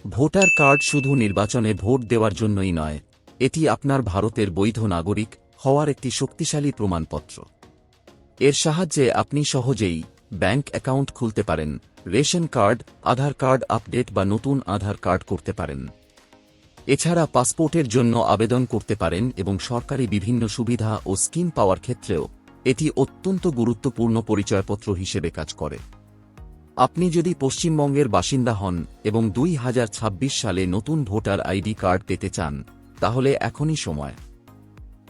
Voter card শুধু নির্বাচনে vote দেওয়ার জন্যই নয়, এটি আপনার ভারতের বৈধ নাগরিক হওয়ার একটি শক্তিশালী প্রমাণপত্র। এর সাহায্যে আপনি সহজেই ব্যাংক অ্যাকাউন্ট খুলতে পারেন, রেশন কার্ড, আধার কার্ড আপডেট বা নতুন আধার কার্ড করতে পারেন। এছাড়া পাসপোর্টের জন্য আবেদন করতে পারেন এবং সরকারি বিভিন্ন সুবিধা ও স্কিম পাওয়ার ক্ষেত্রেও এটি অত্যন্ত গুরুত্বপূর্ণ পরিচয়পত্র হিসেবে কাজ করে। আপনি যদি পশ্চিমবঙ্গের বাসিন্দা হন এবং 2026 সালে নতুন ভোটার আইডি কার্ড পেতে চান, তাহলে এখনই সময়।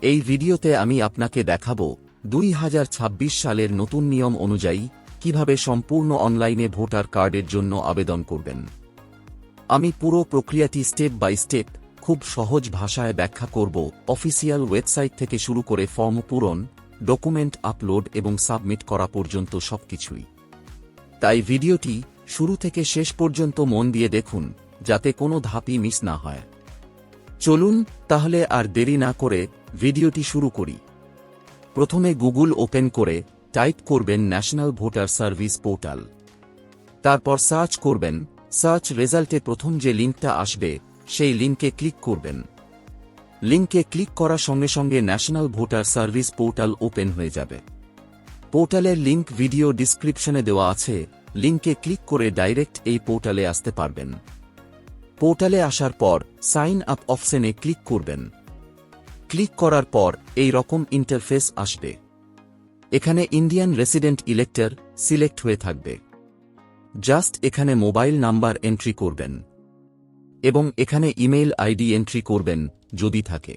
এই ভিডিওতে আমি আপনাকে দেখাবো 2026 সালের নতুন নিয়ম অনুযায়ী কিভাবে সম্পূর্ণ অনলাইনে ভোটার কার্ডের জন্য আবেদন করবেন। আমি পুরো প্রক্রিয়াটি স্টেপ বাই স্টেপ খুব সহজ ভাষায় ব্যাখ্যা করব, অফিসিয়াল ওয়েবসাইট থেকে শুরু করে ফর্ম পূরণ, ডকুমেন্ট আপলোড এবং সাবমিট করা পর্যন্ত সবকিছুই। তাই ভিডিওটি শুরু থেকে শেষ পর্যন্ত মন দিয়ে দেখুন, যাতে কোনো ধাপই মিস না হয়। চলুন তাহলে আর দেরি না করে ভিডিওটি শুরু করি। প্রথমে গুগল ওপেন করে টাইপ করবেন ন্যাশনাল ভোটার সার্ভিস পোর্টাল। তারপর সার্চ করবেন, সার্চ রেজাল্টে প্রথম যে লিঙ্কটা আসবে সেই লিঙ্কে ক্লিক করবেন। লিঙ্কে ক্লিক করার সঙ্গে সঙ্গে national voter service portal open হয়ে যাবে। পোর্টালের লিঙ্ক ভিডিও ডিসক্রিপশনে দেওয়া আছে, লিঙ্কে ক্লিক করে ডাইরেক্ট এই পোর্টালে আসতে পারবেন। পোর্টালে আসার পর সাইন আপ অপশনে ক্লিক করবেন। ক্লিক করার পর এই রকম ইন্টারফেস আসবে। এখানে ইন্ডিয়ান রেসিডেন্ট ইলেক্টর সিলেক্ট হয়ে থাকবে। জাস্ট এখানে মোবাইল নাম্বার এন্ট্রি করবেন এবং এখানে ইমেইল আইডি এন্ট্রি করবেন যদি থাকে।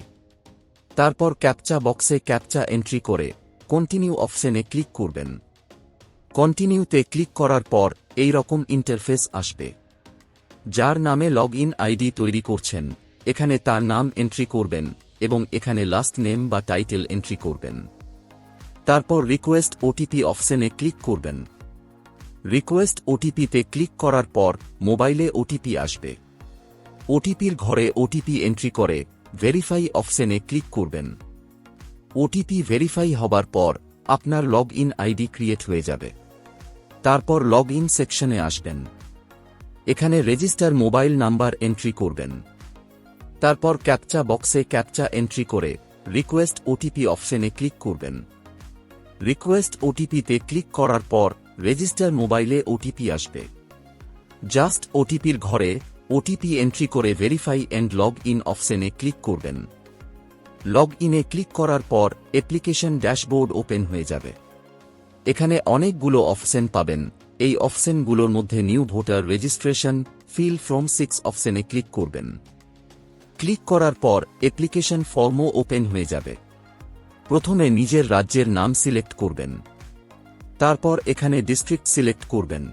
তারপর ক্যাপচা বক্সে ক্যাপচা এন্ট্রি করে কন্টিনিউ অপশনে ক্লিক করবেন। কন্টিনিউতে ক্লিক করার পর এই রকম ইন্টারফেস আসবে। যার নামে লগ ইন আইডি তৈরি করছেন, এখানে তার নাম এন্ট্রি করবেন এবং এখানে লাস্ট নেম বা টাইটেল এন্ট্রি করবেন। তারপর রিকোয়েস্ট ওটিপি অপশনে ক্লিক করবেন। রিকোয়েস্ট ওটিপিতে ক্লিক করার পর মোবাইলে ওটিপি আসবে। ওটিপির ঘরে ওটিপি এন্ট্রি করে ভেরিফাই অপশনে ক্লিক করবেন। ওটিপি ভেরিফাই হবার পর আপনার লগ ইন আইডি ক্রিয়েট হয়ে যাবে। তারপর লগ ইন সেকশনে আসবেন। এখানে রেজিস্টার মোবাইল নাম্বার এন্ট্রি করবেন। তারপর ক্যাপচা বক্সে ক্যাপচা এন্ট্রি করে রিকোয়েস্ট ওটিপি অপশনে ক্লিক করবেন। রিকোয়েস্ট ওটিপিতে ক্লিক করার পর রেজিস্টার মোবাইলে ওটিপি আসবে। জাস্ট ওটিপির ঘরে ওটিপি এন্ট্রি করে ভেরিফাই এন্ড লগ ইন অপশনে ক্লিক করবেন। লগ ইনে ক্লিক করার পর অ্যাপ্লিকেশন ড্যাশবোর্ড ওপেন হয়ে যাবে। এখানে অনেকগুলো অপশন পাবেন। এই অপশনগুলোর মধ্যে new voter registration fill form 6 অপশনে ক্লিক করবেন। ক্লিক করার পর অ্যাপ্লিকেশন ফর্মও ওপেন হয়ে যাবে। প্রথমে নিজের রাজ্যের নাম সিলেক্ট করবেন। তারপর এখানে ডিস্ট্রিক্ট সিলেক্ট করবেন।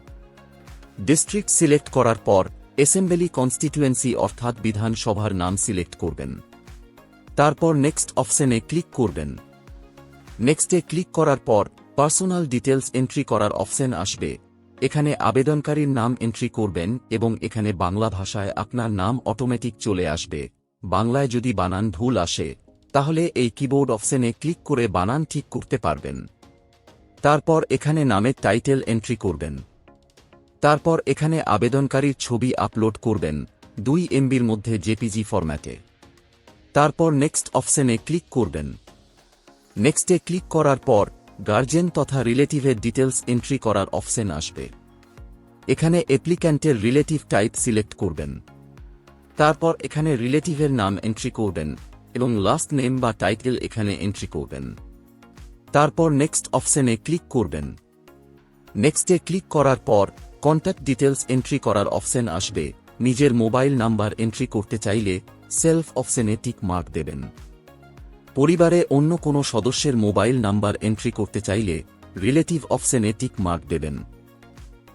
ডিস্ট্রিক্ট সিলেক্ট করার পর অ্যাসেম্বলি কনস্টিটিউয়েন্সি অর্থাৎ বিধানসভার নাম সিলেক্ট করবেন। তারপর নেক্সট অপশনে ক্লিক করবেন। নেক্সটে ক্লিক করার পর পার্সোনাল ডিটেলস এন্ট্রি করার অপশন আসবে। এখানে আবেদনকারীর নাম এন্ট্রি করবেন এবং এখানে বাংলা ভাষায় আপনার নাম অটোমেটিক চলে আসবে। বাংলায় যদি বানান ভুল আসে, তাহলে এই কিবোর্ড অপশনে ক্লিক করে বানান ঠিক করতে পারবেন। তারপর এখানে নামের টাইটেল এন্ট্রি করবেন। তারপর এখানে আবেদনকারীর ছবি আপলোড করবেন 2 MBর মধ্যে জেপিজি ফরম্যাটে। তারপর নেক্সট অপশনে ক্লিক করবেন। নেক্সটে ক্লিক করার পর গার্জেন তথা রিলেটিভের ডিটেলস এন্ট্রি করার অপশন আসবে। এখানে অ্যাপ্লিক্যান্টের রিলেটিভ টাইপ সিলেক্ট করবেন। তারপর এখানে রিলেটিভের নাম এন্ট্রি করবেন এবং লাস্ট নেম বা টাইটেল এখানে এন্ট্রি করবেন। তারপর নেক্সট অপশনে ক্লিক করবেন। নেক্সটে ক্লিক করার পর কন্ট্যাক্ট ডিটেলস এন্ট্রি করার অপশন আসবে। নিজের মোবাইল নাম্বার এন্ট্রি করতে চাইলে সেলফ অপশনে টিক মার্ক দেবেন। পরিবারে অন্য কোনো সদস্যের মোবাইল নাম্বার এন্ট্রি করতে চাইলে রিলেটিভ অপশনে টিক মার্ক দেবেন।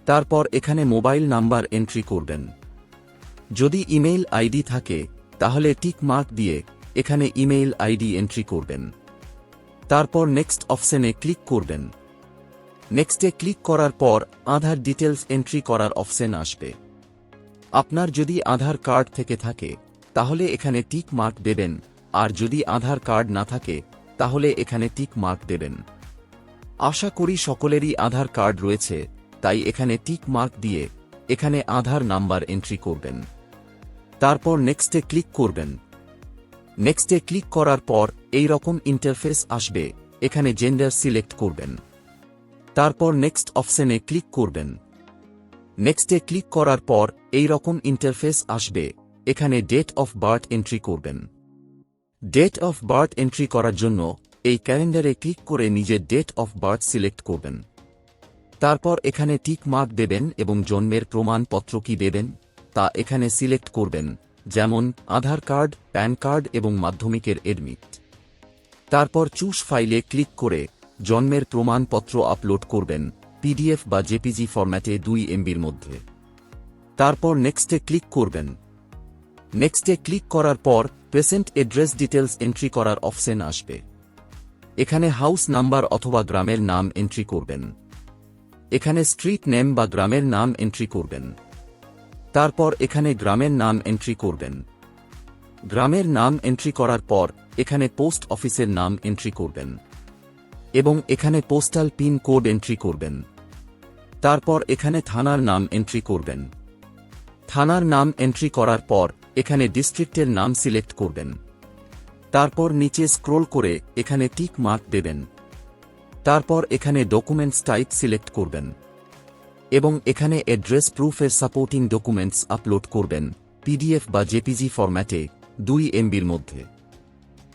তারপর এখানে মোবাইল নাম্বার এন্ট্রি করবেন। যদি ইমেইল আইডি থাকে তাহলে টিক মার্ক দিয়ে এখানে ইমেইল আইডি এন্ট্রি করবেন। তারপর নেক্সট অপশনে ক্লিক করবেন। নেক্সটে ক্লিক করার পর আধার ডিটেলস এন্ট্রি করার অপশন আসবে। আপনার যদি আধার কার্ড থেকে থাকে তাহলে এখানে টিক মার্ক দেবেন, আর যদি আধার কার্ড না থাকে তাহলে এখানে টিক মার্ক দেবেন। আশা করি সকলেরই আধার কার্ড রয়েছে, তাই এখানে টিক মার্ক দিয়ে এখানে আধার নাম্বার এন্ট্রি করবেন। তারপর নেক্সটে ক্লিক করবেন। নেক্সটে ক্লিক করার পর এই রকম ইন্টারফেস আসবে, এখানে জেন্ডার সিলেক্ট করবেন। তারপর নেক্সট অপশনে ক্লিক করবেন। নেক্সটে ক্লিক করার পর এই রকম ইন্টারফেস আসবে, এখানে ডেট অফ বার্থ এন্ট্রি করবেন। ডেট অফ বার্থ এন্ট্রি করার জন্য এই ক্যালেন্ডারে ক্লিক করে নিজের ডেট অফ বার্থ সিলেক্ট করবেন। তারপর এখানে টিক মার্ক দেবেন এবং জন্মের প্রমাণপত্র কি দেবেন তা এখানে সিলেক্ট করবেন, যেমন আধার কার্ড, প্যান কার্ড এবং মাধ্যমিকের এডমিট। তারপর চুজ ফাইলে ক্লিক করে জন্মের প্রমাণপত্র আপলোড করবেন, পিডিএফ বা জেপিজি ফরম্যাটে 2 MBর মধ্যে। তারপর নেক্সটে ক্লিক করবেন। নেক্সটে ক্লিক করার পর প্রেজেন্ট অ্যাড্রেস ডিটেলস এন্ট্রি করার অপশন আসবে। এখানে হাউস নাম্বার অথবা গ্রামের নাম এন্ট্রি করবেন। এখানে স্ট্রিট নেম বা গ্রামের নাম এন্ট্রি করবেন। তারপর এখানে গ্রামের নাম এন্ট্রি করবেন। গ্রামের নাম এন্ট্রি করার পর এখানে পোস্ট অফিসের নাম এন্ট্রি করবেন এবং এখানে পোস্টাল পিন কোড এন্ট্রি করবেন। তারপর এখানে থানার নাম এন্ট্রি করবেন। থানার নাম এন্ট্রি করার পর এখানে ডিস্ট্রিক্টের নাম সিলেক্ট করবেন। তারপর নিচে স্ক্রোল করে এখানে টিক মার্ক দেবেন। তারপর এখানে ডকুমেন্টস টাইপ সিলেক্ট করবেন এবং এখানে অ্যাড্রেস প্রুফের সাপোর্টিং ডকুমেন্টস আপলোড করবেন, পিডিএফ বা জেপিজি ফরম্যাটে 2 MBর মধ্যে।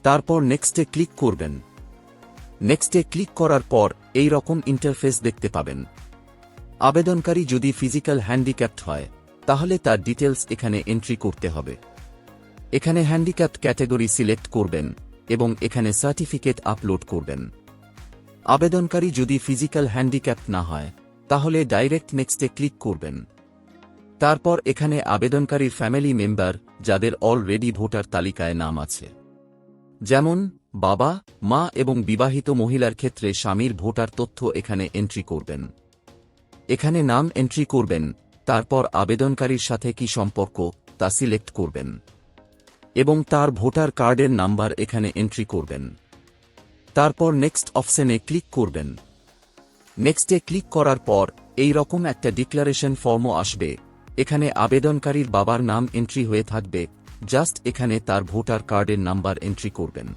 তারপর নেক্সটে ক্লিক করবেন। নেক্সটে ক্লিক করার পর এই রকম ইন্টারফেস দেখতে পাবেন। আবেদনকারী যদি ফিজিক্যাল হ্যান্ডিক্যাপড হয় তাহলে তার ডিটেলস এখানে এন্ট্রি করতে হবে। এখানে হ্যান্ডিক্যাপড ক্যাটাগরি সিলেক্ট করবেন এবং এখানে সার্টিফিকেট আপলোড করবেন। আবেদনকারী যদি ফিজিক্যাল হ্যান্ডিক্যাপড না হয় তাহলে ডাইরেক্ট নেক্সটে ক্লিক করবেন। তারপর এখানে আবেদনকারীর ফ্যামিলি মেম্বার যাদের অলরেডি ভোটার তালিকায় নাম আছে, যেমন বাবা, মা এবং বিবাহিত মহিলার ক্ষেত্রে স্বামীর ভোটার তথ্য এখানে এন্ট্রি করবেন। এখানে নাম এন্ট্রি করবেন, তারপর আবেদনকারীর সাথে কি সম্পর্ক তা সিলেক্ট করবেন এবং তার ভোটার কার্ডের নাম্বার এখানে এন্ট্রি করবেন। তারপর নেক্সট অপশনে ক্লিক করবেন। নেক্সটে ক্লিক করার পর এই রকম একটা ডিক্লারেশন ফর্মও আসবে। এখানে আবেদনকারীর বাবার নাম এন্ট্রি হয়ে থাকবে, জাস্ট এখানে তার ভোটার কার্ডের নাম্বার এন্ট্রি করবেন।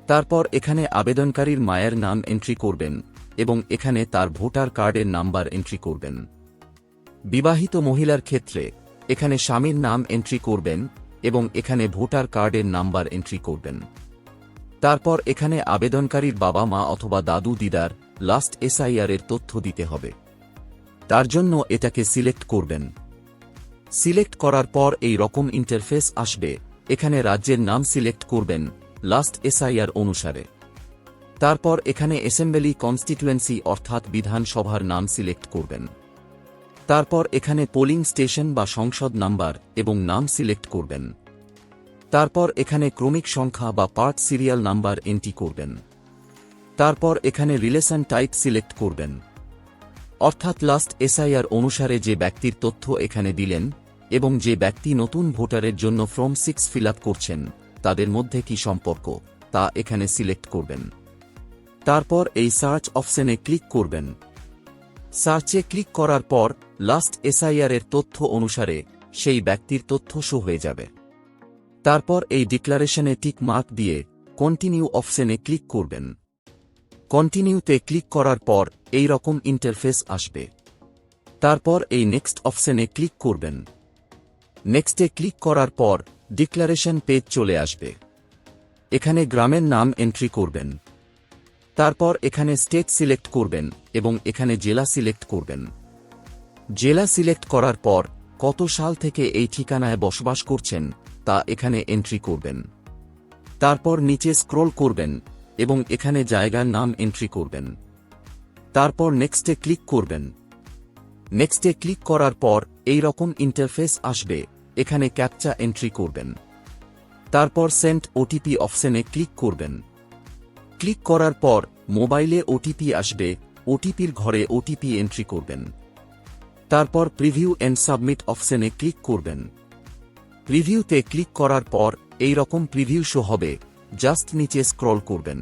তারপর এখানে আবেদনকারীর মায়ের নাম এন্ট্রি করবেন এবং এখানে তার ভোটার কার্ডের নাম্বার এন্ট্রি করবেন। বিবাহিত মহিলার ক্ষেত্রে এখানে স্বামীর নাম এন্ট্রি করবেন এবং এখানে ভোটার কার্ডের নাম্বার এন্ট্রি করবেন। তারপর এখানে আবেদনকারীর বাবা মা অথবা দাদু দিদার লাস্ট SIR এর তথ্য দিতে হবে, তার জন্য এটাকে সিলেক্ট করবেন। সিলেক্ট করার পর এই রকম ইন্টারফেস আসবে, এখানে রাজ্যের নাম সিলেক্ট করবেন লাস্ট SIR অনুসারে। তারপর এখানে অ্যাসেম্বলি কনস্টিটুয়েন্সি অর্থাৎ বিধানসভার নাম সিলেক্ট করবেন। তারপর এখানে পোলিং স্টেশন বা সংসদ নাম্বার এবং নাম সিলেক্ট করবেন। তারপর এখানে ক্রমিক সংখ্যা বা পার্ট সিরিয়াল নাম্বার এন্ট্রি করবেন। তারপর এখানে রিলেশন টাইপ সিলেক্ট করবেন, অর্থাৎ লাস্ট SIR অনুসারে যে ব্যক্তির তথ্য এখানে দিলেন এবং যে ব্যক্তি নতুন ভোটারের জন্য ফর্ম 6 ফিল আপ করছেন তাদের মধ্যে কি সম্পর্ক তা এখানে সিলেক্ট করবেন। তারপর এই সার্চ অপশনে ক্লিক করবেন। সার্চে ক্লিক করার পর লাস্ট SIR এর তথ্য অনুসারে সেই ব্যক্তির তথ্য শো হয়ে যাবে। তারপর এই ডিক্লারেশনে টিক মার্ক দিয়ে কন্টিনিউ অপশনে ক্লিক করবেন। কন্টিনিউতে ক্লিক করার পর এই রকম ইন্টারফেস আসবে। তারপর এই নেক্সট অপশনে ক্লিক করবেন। নেক্সটে ক্লিক করার পর ডিক্লারেশন পেজ চলে আসবে। এখানে গ্রামের নাম এন্ট্রি করবেন। তারপর এখানে স্টেট সিলেক্ট করবেন এবং এখানে জেলা সিলেক্ট করবেন। জেলা সিলেক্ট করার পর কত সাল থেকে এই ঠিকানায় বসবাস করছেন তা এখানে এন্ট্রি করবেন। তারপর নিচে স্ক্রোল করবেন এবং এখানে জায়গার নাম এন্ট্রি করবেন। তারপর নেক্সটে ক্লিক করবেন। নেক্সটে ক্লিক করার পর এই রকম ইন্টারফেস আসবে, এখানে ক্যাপচা এন্ট্রি করবেন। তারপর সেন্ড OTP অপশনে ক্লিক করবেন। ক্লিক করার পর মোবাইলে OTP আসবে, OTPর ঘরে OTP এন্ট্রি করবেন। তারপর প্রিভিউ এন্ড সাবমিট অপশনে ক্লিক করবেন। প্রিভিউতে ক্লিক করার পর এই রকম প্রিভিউ শো হবে, জাস্ট নিচে স্ক্রল করবেন।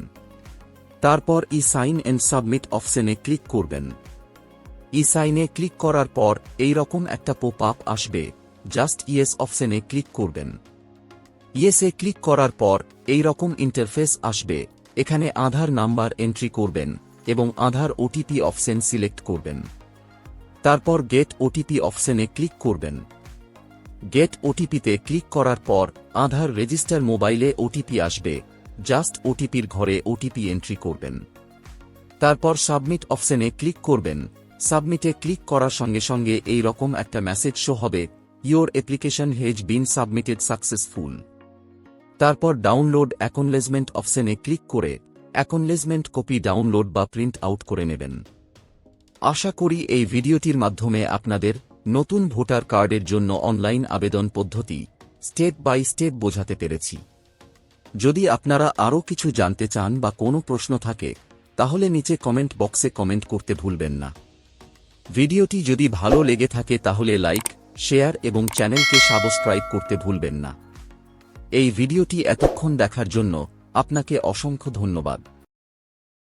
তারপর সাইন এন্ড সাবমিট অপশনে ক্লিক করবেন। সাইনে ক্লিক করার পর এই রকম একটা পপ আপ আসবে, জাস্ট ইয়েস অপশনে ক্লিক করবেন। ইয়েসে ক্লিক করার পর এই রকম ইন্টারফেস আসবে। এখানে আধার নাম্বার এন্ট্রি করবেন এবং আধার ওটিপি অপশন সিলেক্ট করবেন। তারপর গেট ওটিপি অপশনে ক্লিক করবেন। গেট ওটিপিতে ক্লিক করার পর আধার রেজিস্টার মোবাইলে ওটিপি আসবে। জাস্ট ওটিপির ঘরে ওটিপি এন্ট্রি করবেন। তারপর সাবমিট অপশনে ক্লিক করবেন। সাবমিটে ক্লিক করার সঙ্গে সঙ্গে এই রকম একটা মেসেজ শো হবে, your application has been submitted successful. তারপর ডাউনলোড অ্যাকনলেজমেন্ট অপশনে ক্লিক করে অ্যাকনলেজমেন্ট কপি ডাউনলোড বা প্রিন্ট আউট করে নেবেন। আশা করি এই ভিডিওটির মাধ্যমে আপনাদের নতুন ভোটার কার্ডের জন্য অনলাইন আবেদন পদ্ধতি স্টেপ বাই স্টেপ বোঝাতে পেরেছি। যদি আপনারা আরও কিছু জানতে চান বা কোনো প্রশ্ন থাকে তাহলে নিচে কমেন্ট বক্সে কমেন্ট করতে ভুলবেন না। ভিডিওটি যদি ভালো লেগে থাকে তাহলে লাইক, শেয়ার এবং চ্যানেলকে সাবস্ক্রাইব করতে ভুলবেন না। এই ভিডিওটি এতক্ষণ দেখার জন্য আপনাকে অসংখ্য ধন্যবাদ।